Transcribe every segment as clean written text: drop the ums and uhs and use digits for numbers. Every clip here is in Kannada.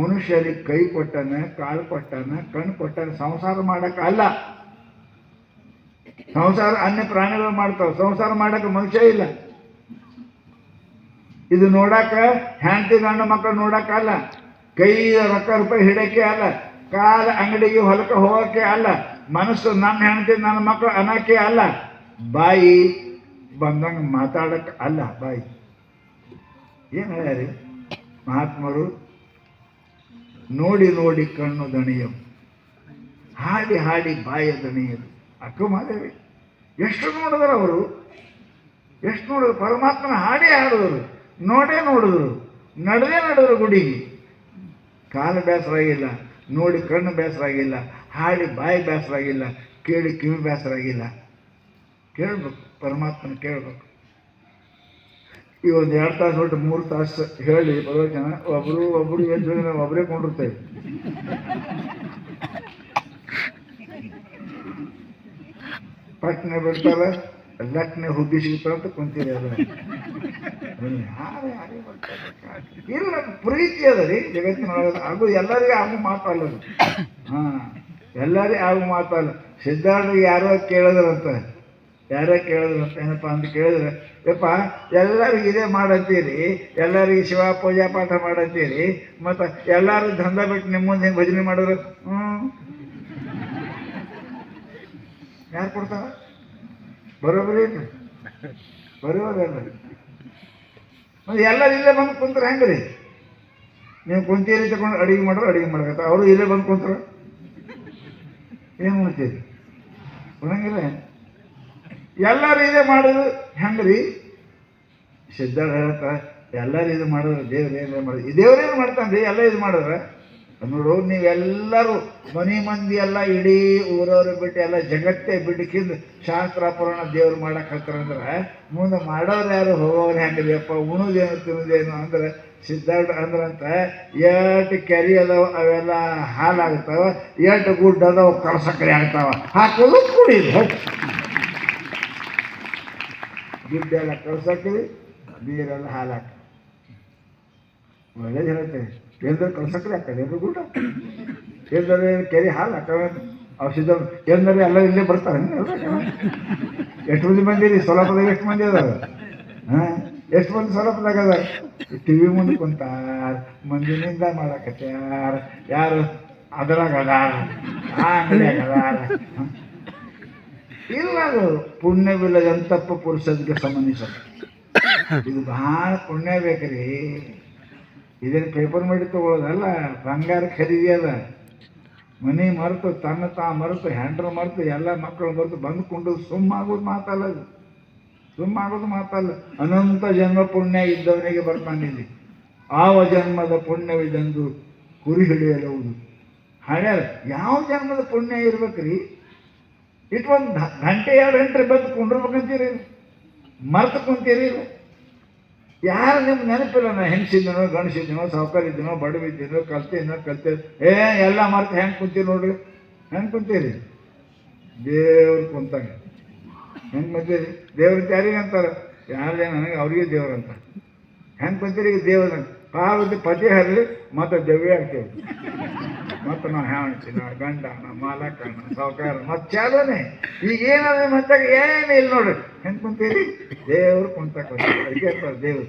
ಮನುಷ್ಯರಿಗೆ ಕೈ ಕೊಟ್ಟನ, ಕಾಲು ಕೊಟ್ಟನ, ಕಣ್ಣು ಕೊಟ್ಟನ, ಸಂಸಾರ ಮಾಡಕ್ಕೆ ಅಲ್ಲ. ಸಂಸಾರ ಅನ್ಯ ಪ್ರಾಣಿಗಳು ಮಾಡ್ತಾವೆ, ಸಂಸಾರ ಮಾಡಕ್ಕೆ ಮನುಷ್ಯ ಇಲ್ಲ. ಇದು ನೋಡಾಕ ಹೆಂಡತಿ ಗಂಡು ಮಕ್ಕಳು ನೋಡಕ್ಕಲ್ಲ, ಕೈ ರೊಕ್ಕ ರೂಪಾಯಿ ಹಿಡಕ್ಕೆ ಅಲ್ಲ, ಕಾಲ ಅಂಗಡಿಗೆ ಹೊಲಕ್ಕೆ ಹೋಗಕ್ಕೆ ಅಲ್ಲ, ಮನಸ್ಸು ನನ್ನ ಹೆಂಡತಿ ನನ್ನ ಮಕ್ಕಳು ಅನ್ನಕ್ಕೆ ಅಲ್ಲ, ಬಾಯಿ ಬಂದಂಗೆ ಮಾತಾಡಕ್ಕೆ ಅಲ್ಲ. ಬಾಯಿ ಏನು ಹೇಳ್ಯಾರಿ ಮಹಾತ್ಮರು? ನೋಡಿ ನೋಡಿ ಕಣ್ಣು ದಣಿಯವು, ಹಾಡಿ ಹಾಡಿ ಬಾಯ ದಣಿಯದು. ಅಕ್ಕ ಮಾದೇವಿ ಎಷ್ಟು ನೋಡಿದ್ರು ಅವರು, ಎಷ್ಟು ನೋಡಿದ್ರು? ಪರಮಾತ್ಮನ ಹಾಡೇ ಹಾಡಿದ್ರು, ನೋಡೇ ನೋಡಿದ್ರು, ನಡೆದೇ ನಡೆದ್ರು ಗುಡಿಗೆ. ಕಾಲು ಬೇಸರ ಆಗಿಲ್ಲ, ನೋಡಿ ಕಣ್ಣು ಬೇಸರ ಆಗಿಲ್ಲ, ಹಾಡಿ ಬಾಯಿ ಬೇಸರ ಆಗಿಲ್ಲ, ಕೇಳಿ ಕಿವಿ ಬೇಸರ ಆಗಿಲ್ಲ. ಕೇಳಬೇಕು, ಪರಮಾತ್ಮನ ಕೇಳಬೇಕು. ಈ ಒಂದು 2 ತಾಸು ಹೊಟ್ಟು 3 ತಾಸು ಹೇಳಿ ಪ್ರವಚನ ಒಬ್ಬರು ಏನು ನಾವು ಒಬ್ಬರೇ ಕೊಂಡಿರ್ತೇವೆ. ಪಟ್ನೆ ಬಿಡ್ತಾರೆ, ಲಟ್ನೆ ಹುಗ್ಗಿ ಸಿಗ್ತಾರೆ ಅಂತ ಕುಂತೀರಿ. ಅದು ಇಲ್ಲ, ಪ್ರೀತಿ ಅದ ರೀ ಜಗತ್ತಿನೊಳಗೆ. ಅದು ಎಲ್ಲರಿಗೂ ಆಗು ಮಾತಲ್ಲದು. ಹಾಂ, ಎಲ್ಲರಿಗೂ ಆಗು ಮಾತಲ್ಲ. ಸಿದ್ಧಾರ್ಥಿಗೆ ಯಾರೋ ಕೇಳಿದ್ರಂತ, ಏನಪ್ಪ ಅಂತ ಕೇಳಿದ್ರೆ, ಯಪ್ಪ ಎಲ್ಲರಿಗೂ ಇದೇ ಮಾಡಂತೀರಿ, ಎಲ್ಲರಿಗೂ ಶಿವ ಪೂಜಾ ಪಾಠ ಮಾಡಂತೀರಿ, ಮತ್ತು ಎಲ್ಲರೂ ದಂಧ ಬಿಟ್ಟು ನಿಮ್ಮ ಮುಂದೆ ಹೆಂಗೆ ಭಜನೆ ಮಾಡಿದ್ರು? ಯಾರು ಕೊಡ್ತಾರ? ಬರೋಬರಿ ಬರೋಬರಲ್ಲ. ಮತ್ತು ಎಲ್ಲರೂ ಇಲ್ಲೇ ಬಂದು ಕುಂತಾರೆ ಹೆಂಗೆ ರೀ? ನೀವು ಕುಂತೀರಿ ತಗೊಂಡು ಅಡುಗೆ ಮಾಡೋರು ಅಡುಗೆ ಮಾಡ್ಕತ್ತ, ಅವರು ಇಲ್ಲೇ ಬಂದು ಕುಂತಾರೆ ಏನು ಮಾಡ್ತೀರಿ? ಕೊಡಂಗಿಲ್ಲ. ಎಲ್ಲರೂ ಇದೇ ಮಾಡೋದು ಹೆಂಗೆ ರೀ? ಸಿದ್ಧಾರ್ಥ ಹೇಳ್ತಾರೆ, ಎಲ್ಲರೂ ಇದು ಮಾಡಿದ್ರೆ ದೇವ್ರೇನು ಮಾಡೋದು? ದೇವ್ರೇನು ಮಾಡ್ತಾನೆ ರೀ? ಎಲ್ಲ ಇದು ಮಾಡಿದ್ರೆ ನೋಡು, ನೀವೆಲ್ಲರೂ ಮನೆ ಮಂದಿ ಎಲ್ಲ ಇಡೀ ಊರವ್ರು ಬಿಟ್ಟು ಎಲ್ಲ ಜಗತ್ತೇ ಬಿಟ್ಟಕ್ಕಿಂದು ಶಾಸ್ತ್ರ ಪುರಾಣ ದೇವ್ರು ಮಾಡಕ್ಕೆ ಹತ್ತಾರಂದ್ರೆ ಮುಂದೆ ಮಾಡೋರು ಯಾರು, ಹೋಗೋರು ಹೆಂಗಿದೆಯಪ್ಪ, ಉಣೋದೇನು ತಿನ್ನೋದೇನು ಅಂದ್ರೆ ಸಿದ್ಧಾರ್ಥ ಅಂದ್ರಂತ, ಎಷ್ಟು ಕೆರೆ ಅದಾವ ಅವೆಲ್ಲ ಹಾಲಾಗ್ತಾವ, ಎಷ್ಟು ಗುಡ್ಡ ಅದಾವ ಕಳ್ಸಕ್ಕರೆ ಆಗ್ತಾವ, ಹಾಕೋದು ಕುಡಿದು ಗಿಡ್ಡೆಲ್ಲ ಕಳ್ಸಕ್ರಿ, ನೀರೆಲ್ಲ ಹಾಲಾಕ. ಒಳ್ಳೇದು ಹೇಳ್ತೇವೆ. ಎಲ್ಲರೂ ಕಳ್ಸಕ್ರೆ ಹಾಕದೆ, ಎಲ್ಲರೂ ಗುಡ್ಡ, ಎಲ್ಲರೂ ಕೆರೆ ಹಾಲು ಹಾಕವೆ. ಔಷಧ ಎಲ್ಲರೂ ಎಲ್ಲ ಇಲ್ಲೇ ಬರ್ತಾರೆ. ಎಷ್ಟು ಮಂದಿ ರೀ ಸೊಲಪದಾಗ? ಎಷ್ಟು ಮಂದಿ ಅದಾವ? ಹಾಂ, ಎಷ್ಟು ಮಂದಿ ಸೊಲಪದಾಗ ಅದ? ಟಿ ವಿ ಮುಂದೆ ಕುಂತಾರ, ಮಂದಿನಿಂದ ಮಾಡಕತ್ಯಾರ, ಯಾರು ಅದ್ರಾಗ ಅದಾರ, ಆ ಅಂಗಡಿಯಾಗ ಅದಾರ. ಇಲ್ಲ, ಅದು ಪುಣ್ಯವಿಲ್ಲದಂತಪ್ಪ ಪುರುಷರಿಗೆ ಸಂಬಂಧಿಸೋದು. ಇದು ಭಾಳ ಪುಣ್ಯ ಬೇಕ್ರಿ. ಇದನ್ನು ಪೇಪರ್ ಮಾಡಿ ತೊಗೊಳ್ಳೋದಲ್ಲ, ಬಂಗಾರ ಖರೀದಿ ಅದ. ಮನೆ ಮರೆತು, ತನ್ನ ಮರೆತು, ಹೆಂಡ್ರು ಮರೆತು, ಎಲ್ಲ ಮಕ್ಕಳು ಮರೆತು ಬಂದುಕೊಂಡು ಸುಮ್ಮಾಗೋದು ಮಾತಲ್ಲ. ಅದು ಸುಮ್ಮಾಗೋದು ಮಾತಲ್ಲ. ಅನಂತ ಜನ್ಮ ಪುಣ್ಯ ಇದ್ದವನಿಗೆ ಬರ್ತಾನೆ ಇಲ್ಲಿ. ಆವ ಜನ್ಮದ ಪುಣ್ಯವಿದೆಂದು ಕುರಿ ಹಿಡಿಯಲುವುದು. ಹಾಡ್ಯಾರ ಯಾವ ಜನ್ಮದ ಪುಣ್ಯ ಇರ್ಬೇಕ್ರಿ? ಇಟ್ಟು ಒಂದು ಗಂಟೆ 2 ಗಂಟೆ ಬಂದು ಕುಂಡಿರ್ಬೇಕಂತೀರಿ, ಮರ್ತು ಕುಂತೀರಿ. ಯಾರು ನಿಮ್ಗೆ ನೆನಪಿಲ್ಲ, ನಾ ಹೆಂಗಸಿದ್ದೀನೋ, ಗಣಸಿದ್ದೀನೋ, ಸಾವುಕಾರಿದ್ದೀನೋ, ಬಡವಿದ್ದೀನೋ, ಕಲ್ತೇನೋ ಎಲ್ಲ ಮರ್ತು ಹೆಂಗೆ ಕುಂತೀವಿ ನೋಡ್ರಿ. ಹೆಂಗೆ ಕುಂತೀರಿ? ದೇವ್ರು ಕುಂತಾಗ ಹೆಂಗೆ ಕುಂತೀರಿ? ದೇವ್ರ ಯಾರಿಗೆ ಅಂತಾರೆ? ಯಾರು ನನಗೆ ಅವ್ರಿಗೆ ದೇವ್ರು ಅಂತ. ಹೆಂಗೆ ಕುಂತೀರಿ? ಈಗ ದೇವ್ರ ಪಾವತಿ ಪತಿ ಹರಲಿ ಮತ್ತು ದೆವ್ವೇ ಆಗ್ತೇವೆ. ಮತ್ತು ನಾವು ಹೆಣ್ತಿನ ಗಂಡನ ಮಾಲಕನ ಸಾವುಕಾರ ಮತ್ತು ಚಾಲನೆ. ಈಗ ಏನಾದ್ರೆ ಮತ್ತೆ ಏನು ಇಲ್ಲ ನೋಡ್ರಿ. ಹೆಂಗೆ ಕುಂತೀರಿ? ದೇವ್ರು ಕುಂತ ದೇವ್ರು.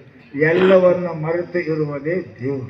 ಎಲ್ಲವನ್ನು ಮರೆತು ಇರುವುದೇ ದೇವ್ರು.